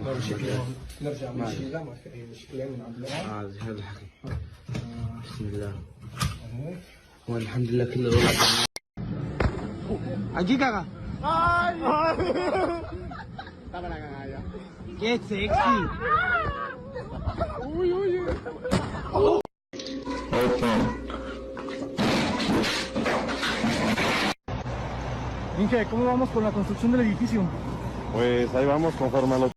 نرجع من الشيلة، ما في أي مشكلة من عندنا. هذا الحقيقة. بسم الله. والحمد لله كله غلط. حقيقة Get sexy. Inge, ¿cómo vamos con la construcción del edificio? Pues ahí vamos conforme a los